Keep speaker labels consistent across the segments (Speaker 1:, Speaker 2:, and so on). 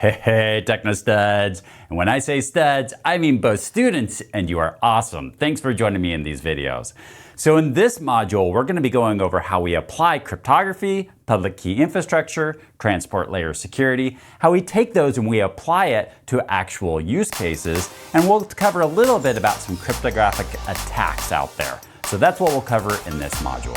Speaker 1: Hey, Techno Studs! And when I say studs, I mean both students, and you are awesome. Thanks for joining me in these videos. So in this module, we're going to be going over how we apply cryptography, public key infrastructure, transport layer security, how we take those and we apply it to actual use cases, and we'll cover a little bit about some cryptographic attacks out there. So that's what we'll cover in this module.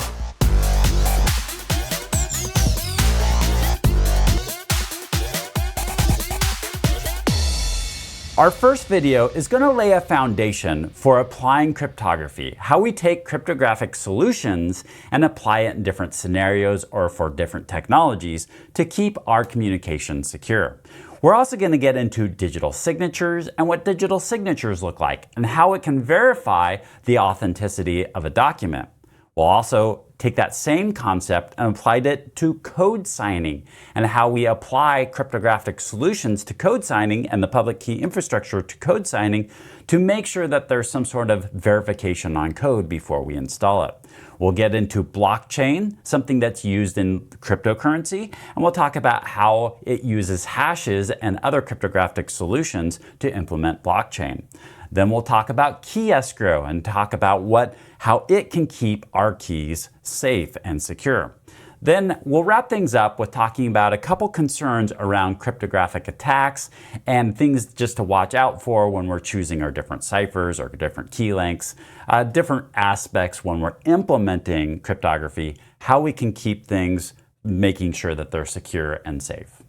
Speaker 1: Our first video is going to lay a foundation for applying cryptography, how we take cryptographic solutions and apply it in different scenarios or for different technologies to keep our communication secure. We're also going to get into digital signatures and what digital signatures look like and how it can verify the authenticity of a document. We'll also take that same concept and apply it to code signing and how we apply cryptographic solutions to code signing and the public key infrastructure to code signing to make sure that there's some sort of verification on code before we install it. We'll get into blockchain, something that's used in cryptocurrency, and we'll talk about how it uses hashes and other cryptographic solutions to implement blockchain. Then we'll talk about key escrow and talk about how it can keep our keys safe and secure. Then we'll wrap things up with talking about a couple concerns around cryptographic attacks and things just to watch out for when we're choosing our different ciphers or different key lengths, different aspects when we're implementing cryptography, how we can keep things making sure that they're secure and safe.